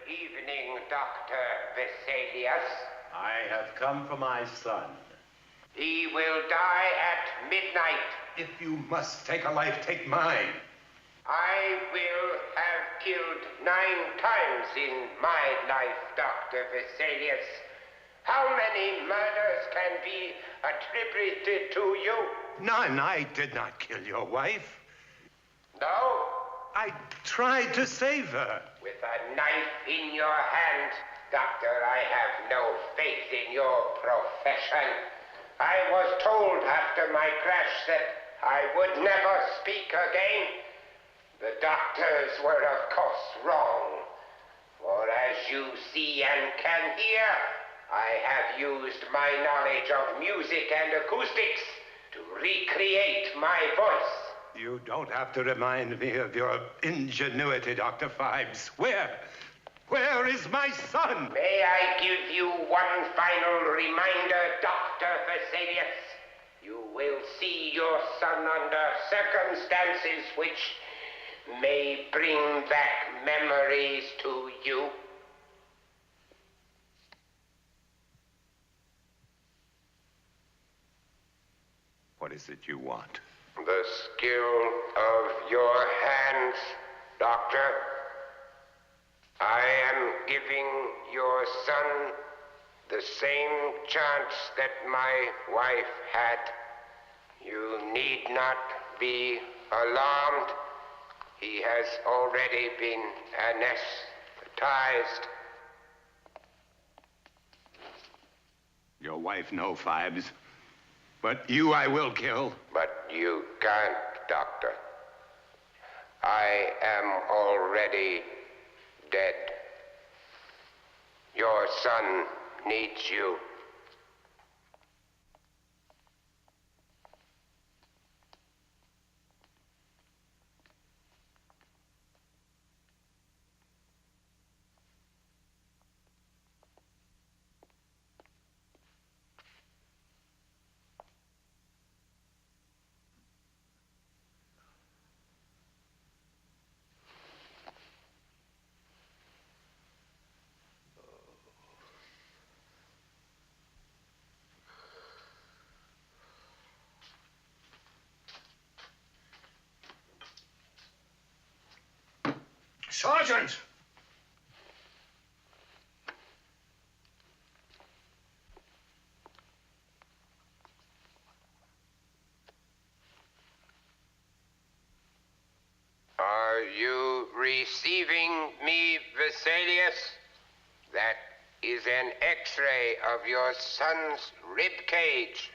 Evening, Dr. Vesalius. I have come for my son. He will die at midnight. If you must take a life, take mine. I will have killed 9 times in my life, Dr. Vesalius. How many murders can be attributed to you? None. I did not kill your wife. No? I tried to save her. With a knife in your hand, Doctor, I have no faith in your profession. I was told after my crash that I would never speak again. The doctors were, of course, wrong. For as you see and can hear, I have used my knowledge of music and acoustics to recreate my voice. You don't have to remind me of your ingenuity, Dr. Phibes. Where is my son? May I give you one final reminder, Dr. Vesalius? You will see your son under circumstances which may bring back memories to you. What is it you want? The skill of your hands, Doctor. I am giving your son the same chance that my wife had. You need not be alarmed. He has already been anesthetized. Your wife, no, Phibes. But you I will kill. But you can't, Doctor. I am already dead. Your son needs you. Sergeant! Are you receiving me, Vesalius? That is an X-ray of your son's rib cage.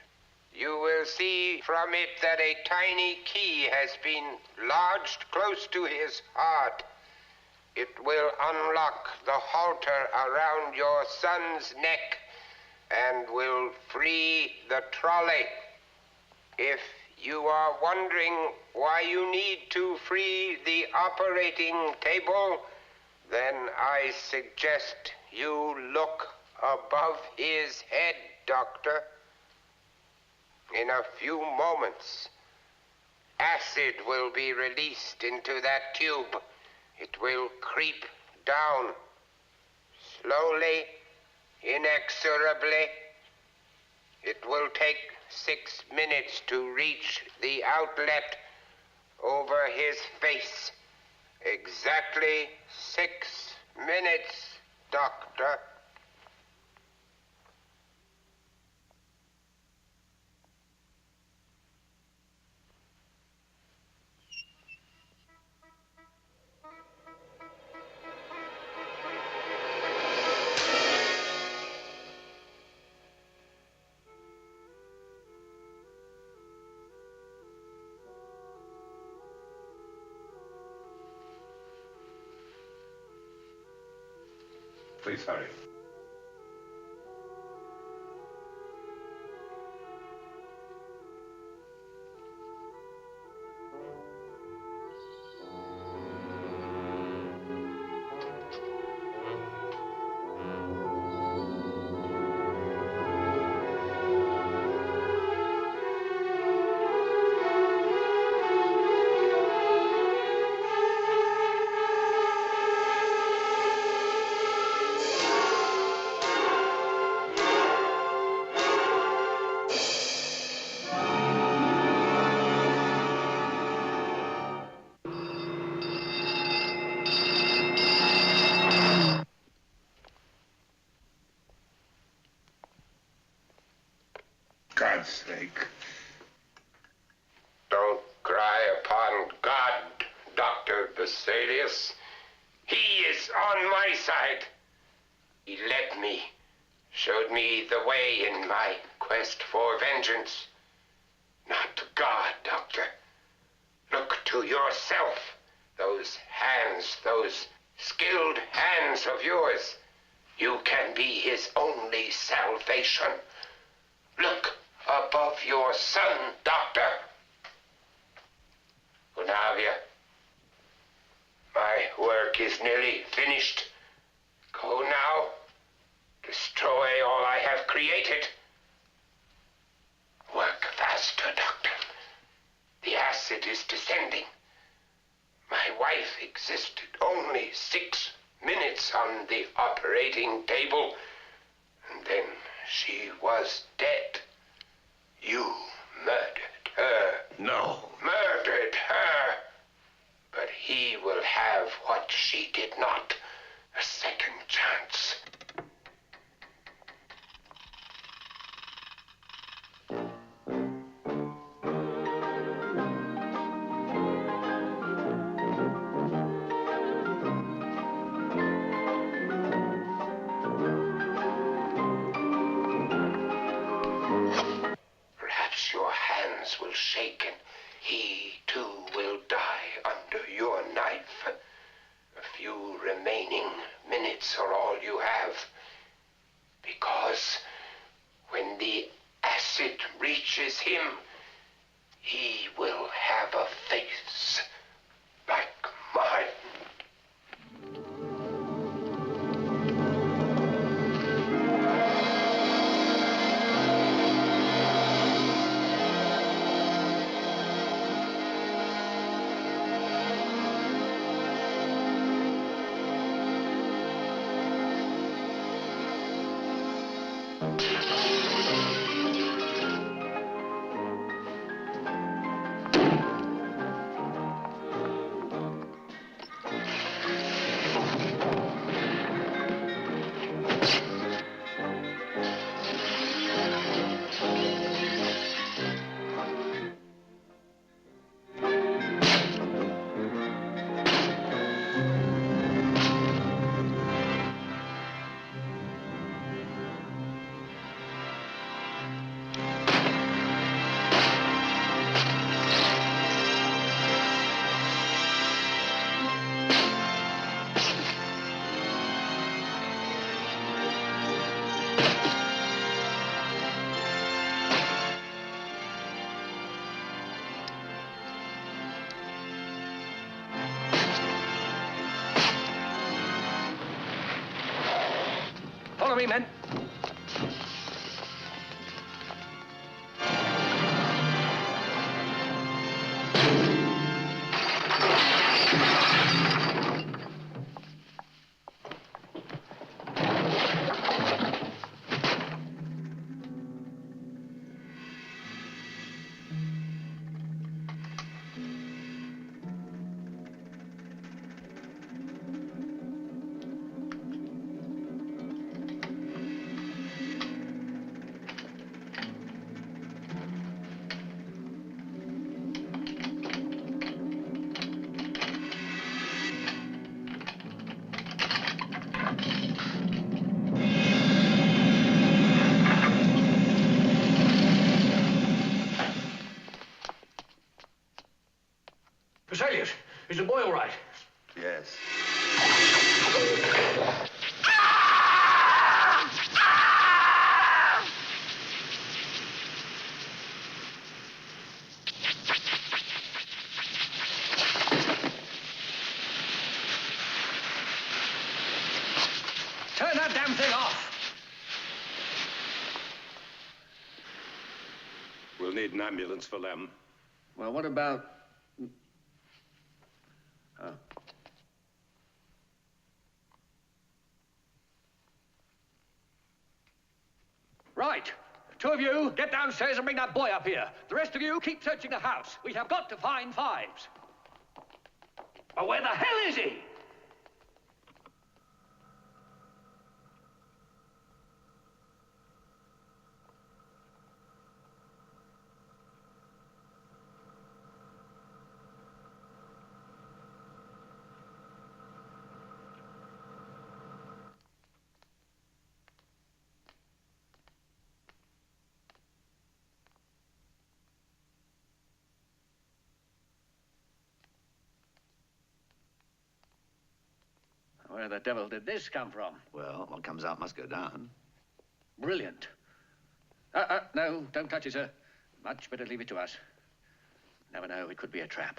You will see from it that a tiny key has been lodged close to his heart. It will unlock the halter around your son's neck and will free the trolley. If you are wondering why you need to free the operating table, then I suggest you look above his head, Doctor. In a few moments, acid will be released into that tube. It will creep down, slowly, inexorably. It will take 6 minutes to reach the outlet over his face. Exactly 6 minutes, Doctor. Please hurry. God's sake. Don't cry upon God, Dr. Vesalius. He is on my side. He led me, showed me the way in my quest for vengeance. Not to God, Doctor. Look to yourself. Those hands, those skilled hands of yours. You can be his only salvation. Look above your son, Doctor. Vulnavia, my work is nearly finished. Go now. Destroy all I have created. Work faster, Doctor. The acid is descending. My wife existed only 6 minutes on the operating table, and then she was dead. You murdered her. No. Murdered her. But he will have what she did not. A second chance. Perhaps your hands will shake and he too will die under your touches him, he will have a face like mine. Follow me, men. Vesalius, is the boy all right? Yes. Turn that damn thing off. We'll need an ambulance for them. Well, what about... Oh. Right. Two of you, get downstairs and bring that boy up here. The rest of you, keep searching the house. We have got to find Phibes. But where the hell is he? Where the devil did this come from? Well, what comes out must go down. Brilliant. No, don't touch it, sir. Much better leave it to us. Never know, it could be a trap.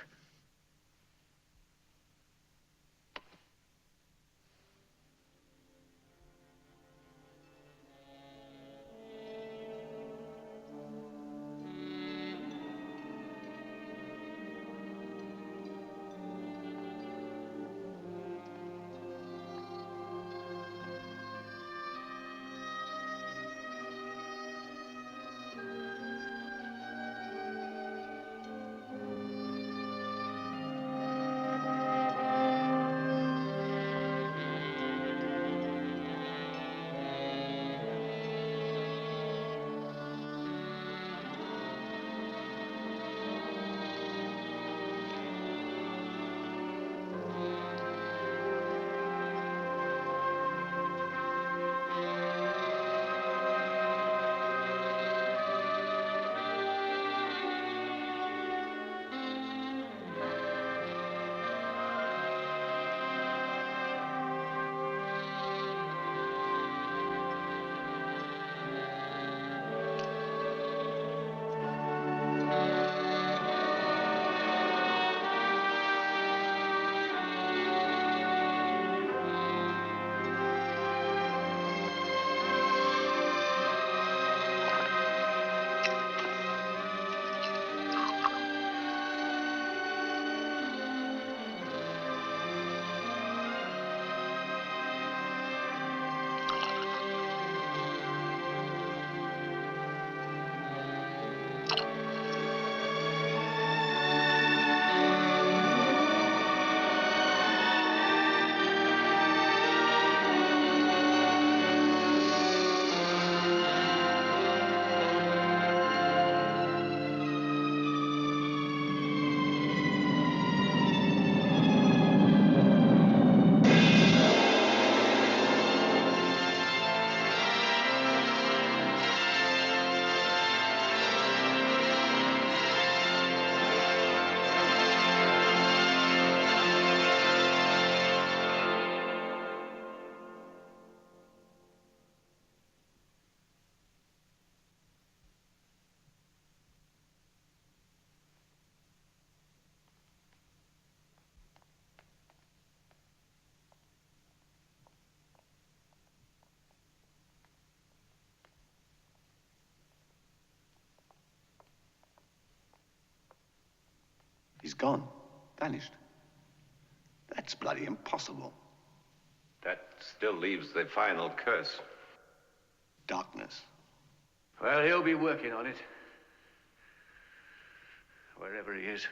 He's gone. Vanished. That's bloody impossible. That still leaves the final curse. Darkness. Well, he'll be working on it. Wherever he is.